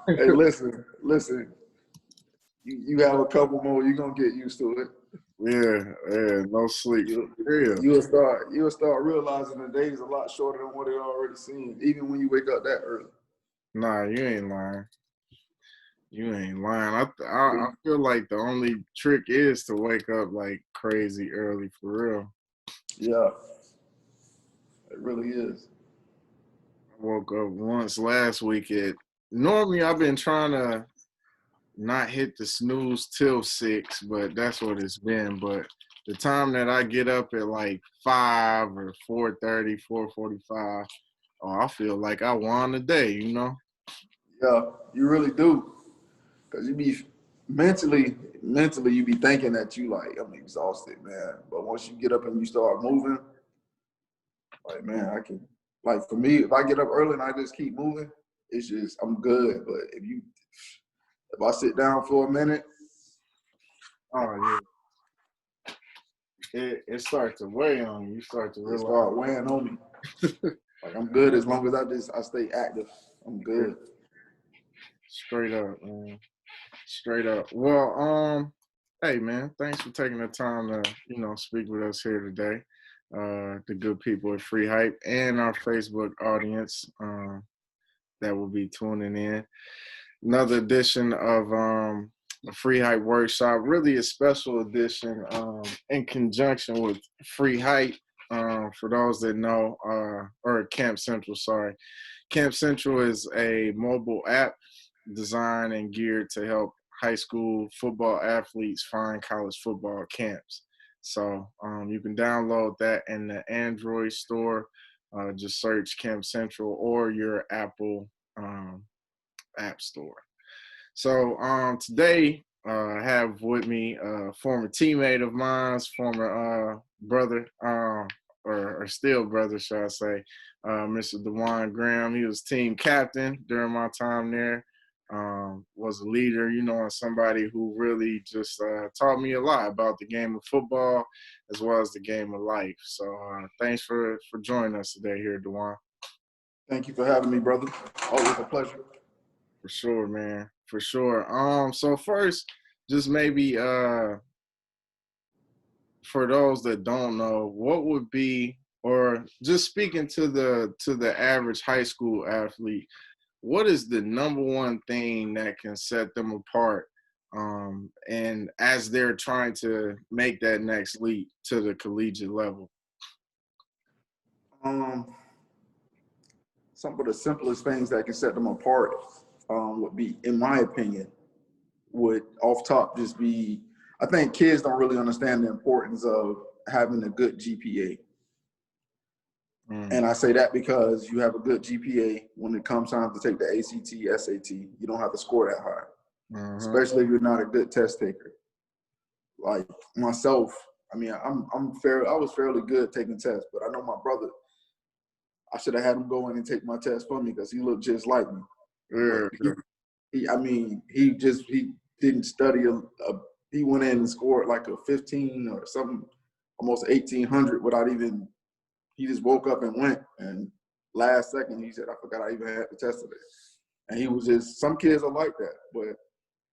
Hey, listen. You have a couple more. You're gonna get used to it. Yeah, no sleep. You'll start realizing the day's a lot shorter than what it already seemed, even when you wake up that early. Nah, you ain't lying. I feel like the only trick is to wake up like crazy early for real. Yeah, it really is. I woke up once last week normally I've been trying to not hit the snooze till 6, but that's what it's been. But the time that I get up at like 5 or 4:30, 4:45, I feel like I won the day, you know? Yeah, you really do. Because you be mentally, you be thinking that you like, I'm exhausted, man. But once you get up and you start moving, like, man, I can, like, for me, if I get up early and I just keep moving, it's just, I'm good. But if I sit down for a minute, Oh, yeah. It starts to weigh on you. You start to realize. Start weighing on me. Like, I'm good as long as I stay active. I'm good. Straight up, man. Straight up. Well, hey, man, thanks for taking the time to, speak with us here today. The good people at Free Hype and our Facebook audience that will be tuning in. Another edition of a Free Hype Workshop, really a special edition in conjunction with Free Hype. For those that know, or Camp Central, sorry. Camp Central is a mobile app designed and geared to help high school football athletes find college football camps. So you can download that in the Android store. Just search Camp Central or your Apple app store. So today I have with me a former teammate of mine, former brother, or still brother, should I say, Mr. Dejuan Graham. He was team captain during my time there. Was a leader, and somebody who really just taught me a lot about the game of football as well as the game of life. So thanks for joining us today here, Dejuan. Thank you for having me, brother. Always a pleasure. For sure, man. For sure. So first, just maybe for those that don't know, what would be, or just speaking to the average high school athlete, what is the number one thing that can set them apart and as they're trying to make that next leap to the collegiate level? Some of the simplest things that can set them apart would be, in my opinion, would off top just be, I think kids don't really understand the importance of having a good GPA. And I say that because you have a good GPA when it comes time to take the ACT, SAT, you don't have to score that high, especially if you're not a good test taker. Like myself, I mean, I was fairly good taking tests, but I know my brother, I should have had him go in and take my test for me because he looked just like me. He didn't study. He went in and scored like a 15 or something, almost 1,800 without even. He just woke up and went, and last second he said, "I forgot I even had the test today." And he was just. Some kids are like that, but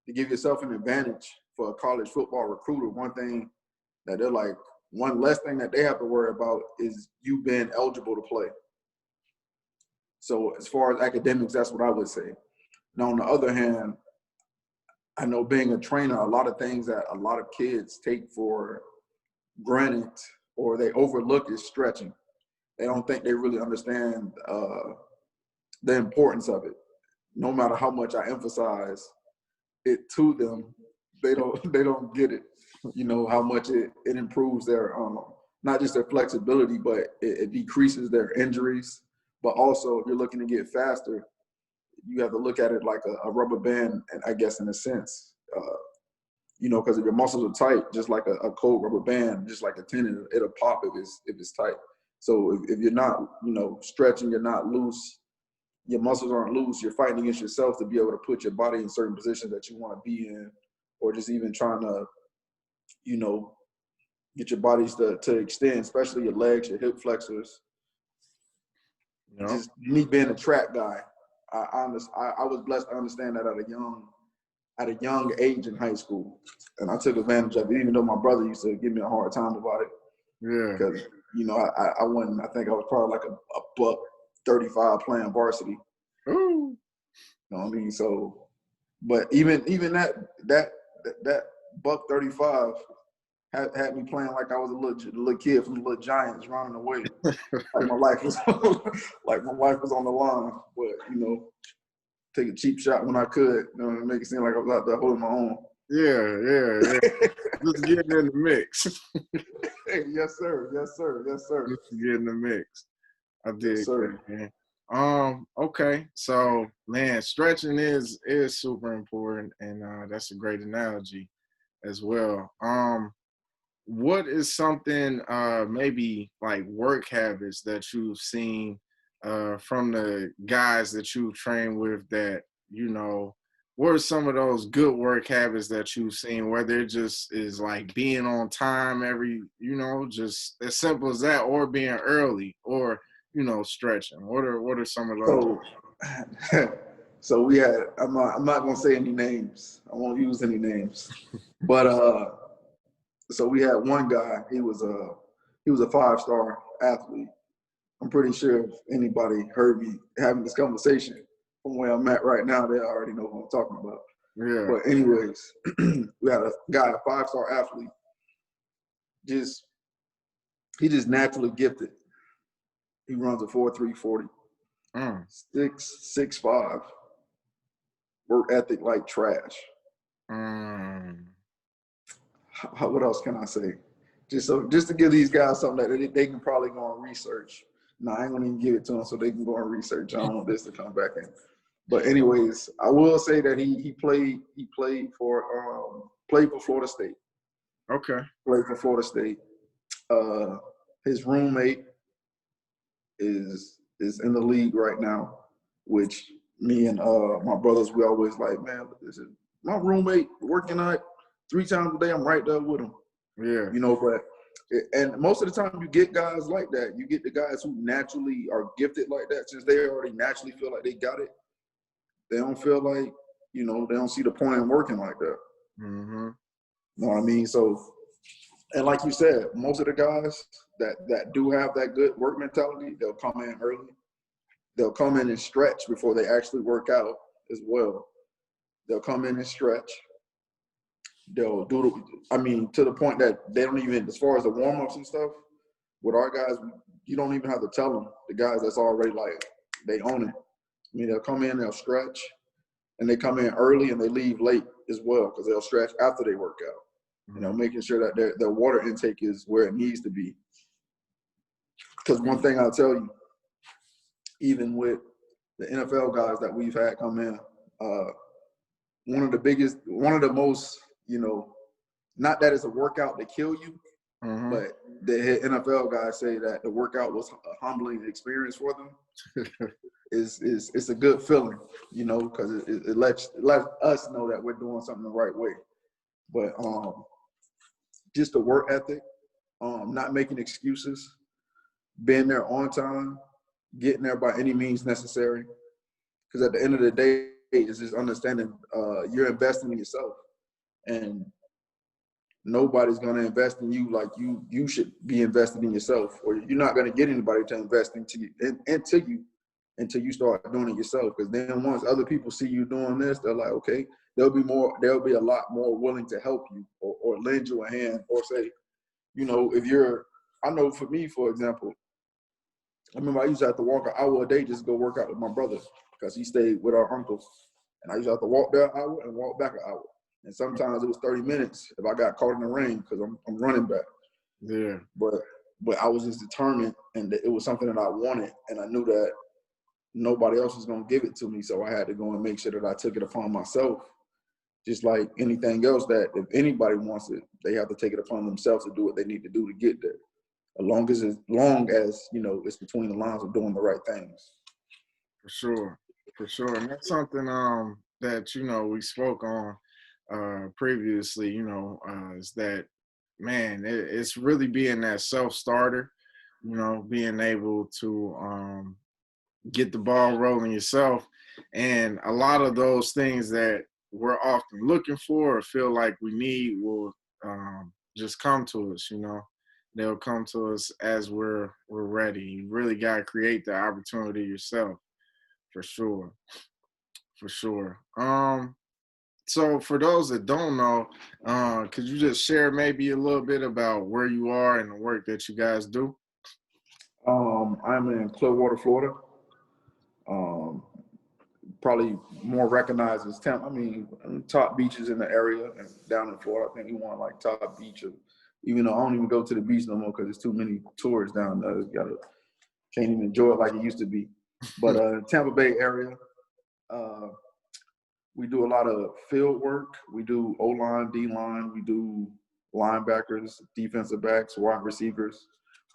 to give yourself an advantage for a college football recruiter, one thing that they're like, one less thing that they have to worry about is you being eligible to play. So as far as academics, that's what I would say. Now, on the other hand, I know being a trainer, a lot of things that a lot of kids take for granted or they overlook is stretching. They don't think they really understand the importance of it. No matter how much I emphasize it to them, they don't get it. How much it improves their not just their flexibility, but it decreases their injuries. But also, if you're looking to get faster, you have to look at it like a rubber band, and I guess in a sense, because if your muscles are tight, just like a cold rubber band, just like a tendon, it'll pop if it's tight. So if you're not, stretching, you're not loose, your muscles aren't loose, you're fighting against yourself to be able to put your body in certain positions that you want to be in, or just even trying to, get your bodies to extend, especially your legs, your hip flexors. Just me being a track guy, I was blessed to understand that at a young age in high school, and I took advantage of it. Even though my brother used to give me a hard time about it, Yeah. because I won. I think I was probably like a buck 35 playing varsity. Ooh. You know what I mean? So, but even that buck 35 had me playing like I was a little kid from the little Giants running away. Like my life was on the line. But take a cheap shot when I could, make it seem like I was out there holding my own. Yeah. Just getting in the mix. Yes, sir. Just to get in the mix. I did, yes, sir. man. Okay. So, man, stretching is super important, and that's a great analogy as well. What is something maybe like work habits that you've seen from the guys that you've trained with that, what are some of those good work habits that you've seen, whether it just is like being on time just as simple as that, or being early, or, stretching? What are some of those? So we had, I'm not going to say any names. I won't use any names. But so we had one guy, he was a 5-star athlete. I'm pretty sure if anybody heard me having this conversation from where I'm at right now, they already know what I'm talking about. Yeah. But anyways, we had a guy, a 5-star athlete, he just naturally gifted. He runs a 4.3 40, 6'5", work ethic like trash. What else can I say? Just to give these guys something that they can probably go and research. No, I ain't gonna even give it to them so they can go and research. I don't want this to come back in. But anyways, I will say that he played for Florida State. Okay. Played for Florida State. His roommate is in the league right now, which me and my brothers, we always like, man, this is my roommate working out 3 times a day. I'm right there with him. Yeah. And most of the time you get guys like that. You get the guys who naturally are gifted like that, since they already naturally feel like they got it. They don't feel like, they don't see the point in working like that. Mm-hmm. You know what I mean? So, and like you said, most of the guys that do have that good work mentality, they'll come in early. They'll come in and stretch before they actually work out as well. They'll come in and stretch. They'll do to the point that they don't even, as far as the warm-ups and stuff, with our guys, you don't even have to tell them, the guys that's already like, they own it. They'll come in, they'll stretch, and they come in early and they leave late as well, because they'll stretch after they work out. Mm-hmm. Making sure that their water intake is where it needs to be. Because one thing I'll tell you, even with the NFL guys that we've had come in, one of the most, not that it's a workout to kill you, mm-hmm. but the NFL guys say that the workout was a humbling experience for them. It's a good feeling, because it lets us know that we're doing something the right way. But just the work ethic, not making excuses, being there on time, getting there by any means necessary. Because at the end of the day, it's just understanding you're investing in yourself, and nobody's going to invest in you like you should be invested in yourself, or you're not going to get anybody to invest into you until you start doing it yourself. Because then once other people see you doing this, they're like, okay, there'll be a lot more willing to help you or lend you a hand, or say, I know for me, for example, I remember I used to have to walk an hour a day just to go work out with my brother, because he stayed with our uncle. And I used to have to walk there an hour and walk back an hour. And sometimes it was 30 minutes if I got caught in the rain, because I'm running back. Yeah. But I was just determined, and it was something that I wanted, and I knew that nobody else was going to give it to me. So I had to go and make sure that I took it upon myself. Just like anything else, that if anybody wants it, they have to take it upon themselves to do what they need to do to get there. As long as it's between the lines of doing the right things. For sure. And that's something that we spoke on previously, is that, man, it's really being that self-starter, being able to get the ball rolling yourself. And a lot of those things that we're often looking for or feel like we need will just come to us, you know. They'll come to us as we're ready. You really got to create the opportunity yourself, for sure, for sure. So for those that don't know, could you just share maybe a little bit about where you are and the work that you guys do? I'm in Clearwater, Florida. Um, Probably more recognized as Tampa. I mean, top beaches in the area and down in Florida. I think we want like top beach. Even though I don't even go to the beach no more because there's too many tourists down there. Can't even enjoy it like it used to be. But Tampa Bay area, we do a lot of field work. We do O-line, D-line. We do linebackers, defensive backs, wide receivers,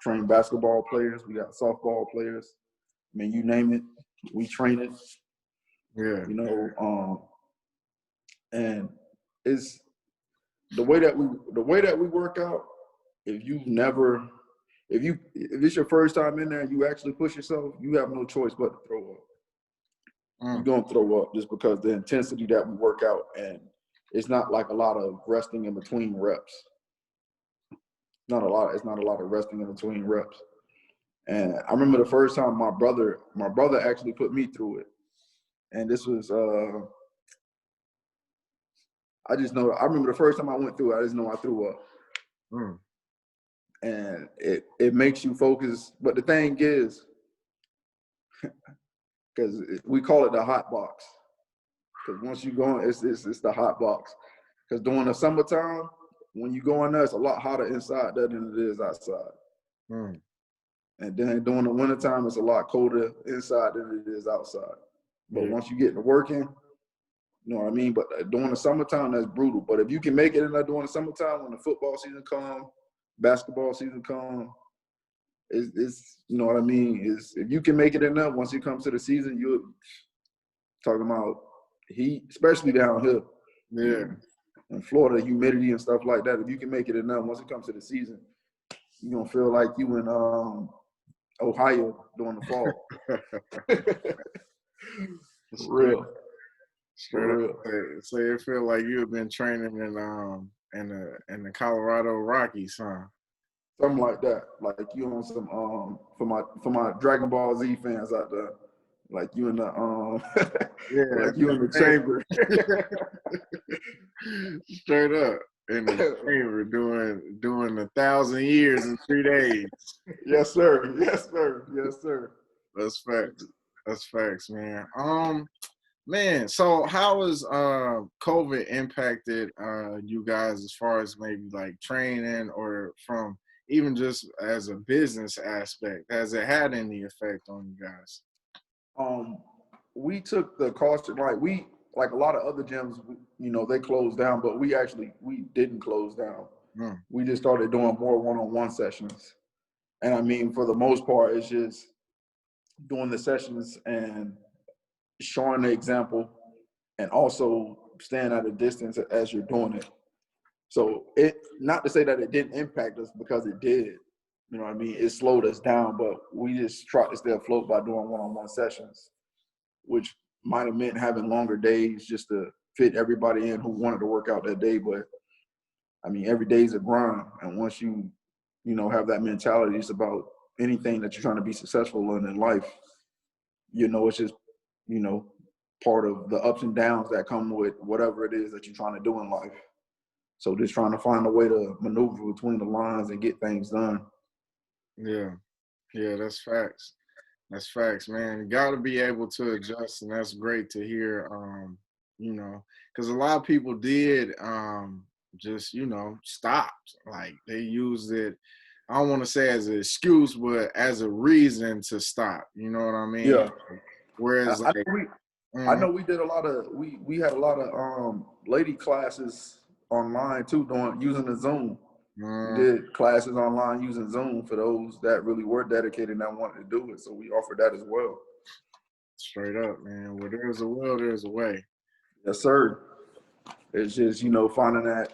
train basketball players. We got softball players. I mean, you name it, we train it. Yeah. You know, and it's the way that we work out. If it's your first time in there and you actually push yourself, you have no choice but to throw up. You're gonna throw up just because the intensity that we work out, and it's not like a lot of resting in between reps. It's not a lot of resting in between reps. And I remember the first time my brother actually put me through it. And this was I remember the first time I went through it, I just know I threw up. And it makes you focus. But the thing is, because we call it the hot box. Because once you go in, it's the hot box. Because during the summertime, when you go in there, it's a lot hotter inside there than it is outside. And then during the wintertime, it's a lot colder inside than it is outside. But once you get to working, you know what I mean? But during the summertime, that's brutal. But if you can make it in there during the summertime, when the football season comes, basketball season comes, it's you know what I mean? If you can make it in there, once it comes to the season, you're talking about heat, especially down here. Yeah. In Florida, humidity and stuff like that. If you can make it in there, once it comes to the season, you're going to feel like you in Ohio during the fall. Real. Straight up. So you feel like you've been training in the Colorado Rockies, huh? Something like that. Like you on some for my Dragon Ball Z fans out there. Like you in the like you in the chamber. Straight up. In the chamber doing 1,000 years in 3 days. Yes, sir. Yes, sir. Yes, sir. That's facts. That's facts, man. Man, so how has COVID impacted you guys as far as maybe like training or from even just as a business aspect? Has it had any effect on you guys? We took the caution, like a lot of other gyms, you know, they closed down, but we didn't close down. We just started doing more one-on-one sessions. And I mean, for the most part, it's just doing the sessions and showing the example and also staying at a distance as you're doing it. So not to say that it didn't impact us, because it did. You know what I mean? It slowed us down, but we just tried to stay afloat by doing one-on-one sessions, which might have meant having longer days just to fit everybody in who wanted to work out that day. But I mean, every day is a grind. And once you have that mentality, it's about anything that you're trying to be successful in life. You know, it's just, part of the ups and downs that come with whatever it is that you're trying to do in life. So just trying to find a way to maneuver between the lines and get things done. Yeah, that's facts. That's facts, man. You got to be able to adjust, and that's great to hear. Because a lot of people did just stopped. Like they used it. I don't want to say as an excuse, but as a reason to stop. You know what I mean? Yeah. Whereas I know we did a lot of we had a lot of lady classes online too, using the Zoom. We did classes online using Zoom for those that really were dedicated and that wanted to do it. So we offered that as well. Straight up, man. Where there's a will, there's a way. Yes, sir. It's just, finding that,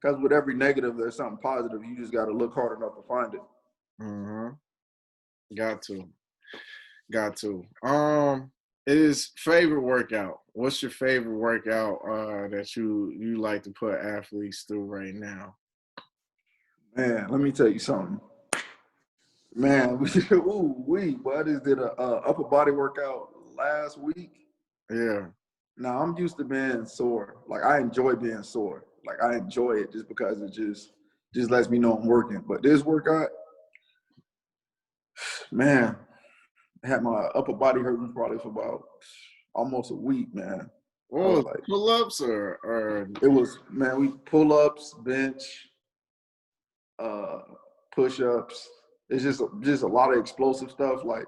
because with every negative, there's something positive. You just got to look hard enough to find it. Got to. is favorite workout. What's your favorite workout that you like to put athletes through right now? Man, let me tell you something. Man, boy, I just did a upper body workout last week. Yeah. Now I'm used to being sore. Like I enjoy being sore. Like I enjoy it just because it just lets me know I'm working. But this workout, man, I had my upper body hurting probably for about almost a week, man. I What was was like, pull-ups or it was, man, we pull ups, bench, uh, push ups. It's just a lot of explosive stuff like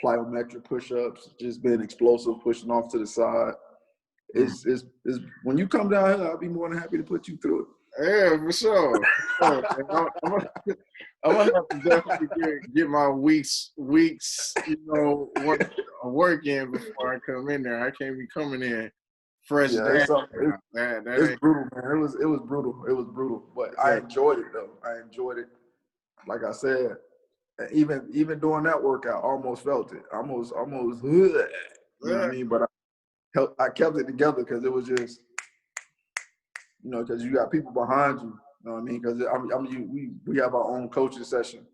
plyometric push ups, just being explosive, pushing off to the side. It's when you come down here, I'll be more than happy to put you through it. Yeah, for sure. For sure. I'm gonna have to definitely get my weeks, work in before I come in there. I can't be coming in fresh Yeah, down. it's That it's ain't brutal, man. It was brutal. It was brutal, but I yeah. enjoyed it though. I enjoyed it. Like I said, even doing that workout, I almost felt it. Almost. You know what I Yeah. mean? But I kept it together because it was just, because you got people behind you. You know what I mean? Because we have our own coaching session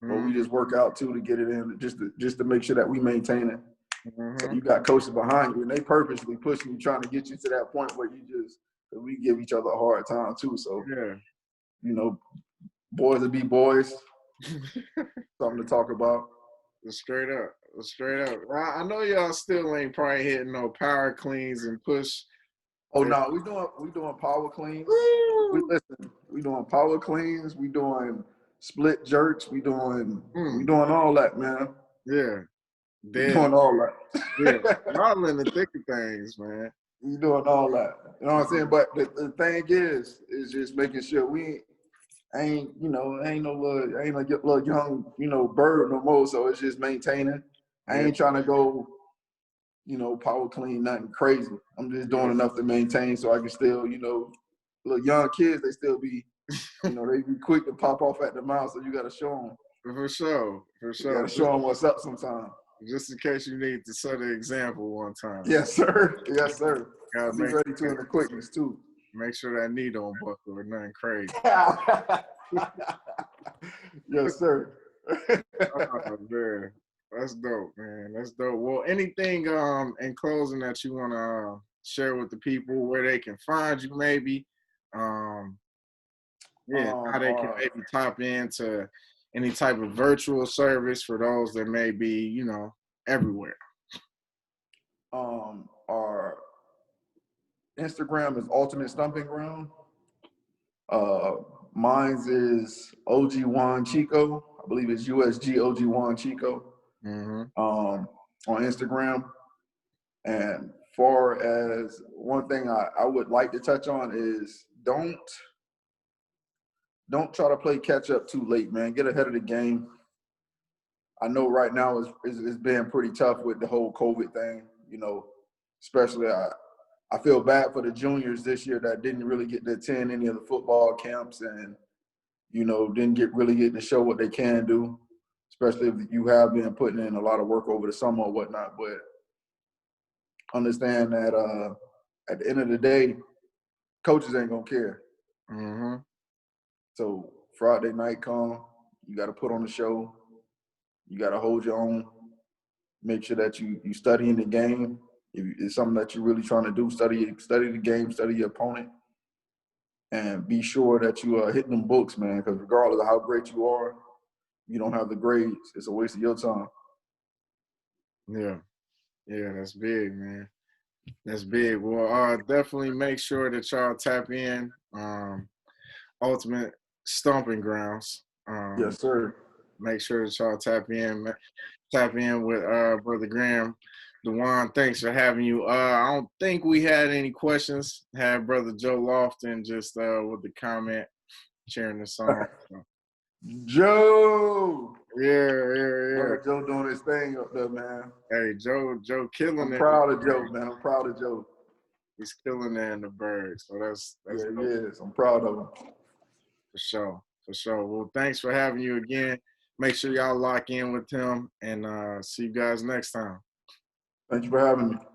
where we just work out too to get it in, just to make sure that we maintain it. So Mm-hmm. you got coaches behind you, and they purposely pushing you, trying to get you to that point where we give each other a hard time too. So Yeah. boys will be boys, something to talk about. Straight up. Straight up. I know y'all still ain't probably hitting no power cleans and push. Oh no, we doing power cleans. Woo! We doing power cleans. We doing split jerks. We Mm, doing all that, man. yeah. We Dead. doing all Yeah. that. Y'all in the thick of things, man. We doing all that. You know what I'm saying? But the thing is just making sure we ain't no little young, bird no more. So it's just maintaining. I Yeah. ain't trying to go, power clean, nothing crazy. I'm just doing enough to maintain so I can still, little young kids, they still be, they be quick to pop off at the mouth. So you got to show them. For sure. For You got sure. to show them what's up sometime. Just in case you need to set an example one time. Yes, sir. Yes, sir. Gotta I'll be ready to in the quickness too. make sure that knee don't buckle or nothing crazy. Yes, sir. Oh, man. That's dope, man. That's dope. Well, anything in closing that you wanna share with the people where they can find you maybe? Um how they can maybe tap into any type of virtual service for those that may be, everywhere. Our Instagram is Ultimate Stumping Ground. Mine's is OG Juan Chico. I believe it's USG OG Juan Chico. Mm-hmm. On Instagram. And far as one thing I would like to touch on is don't try to play catch up too late, man. Get ahead of the game. I know right now it's been pretty tough with the whole COVID thing, especially I feel bad for the juniors this year that didn't really get to attend any of the football camps and, didn't really get to show what they can do, especially if you have been putting in a lot of work over the summer or whatnot. But understand that at the end of the day, coaches ain't gonna care. Mm-hmm. So Friday night come, you got to put on the show. You got to hold your own. Make sure that you studying the game. If it's something that you're really trying to do, study the game, study your opponent, and be sure that you are hitting them books, man. Because regardless of how great you are, you don't have the grades. It's a waste of your time. Yeah. Yeah, that's big, man. That's big. Well, definitely make sure that y'all tap in. Ultimate Stomping Grounds. Yes, sir. Make sure that y'all tap in with Brother Graham. DeJuan, thanks for having you. I don't think we had any questions. Had Brother Joe Lofton just with the comment, sharing the song. So. Joe. Yeah. Brother Joe doing his thing up there, man. Hey, Joe killing it. I'm proud of Joe, man. I'm proud of Joe. He's killing it in the bird. So that's Yeah, dope. he is. I'm proud of him. For sure. Well, thanks for having you again. Make sure y'all lock in with him and see you guys next time. Thank you for having me.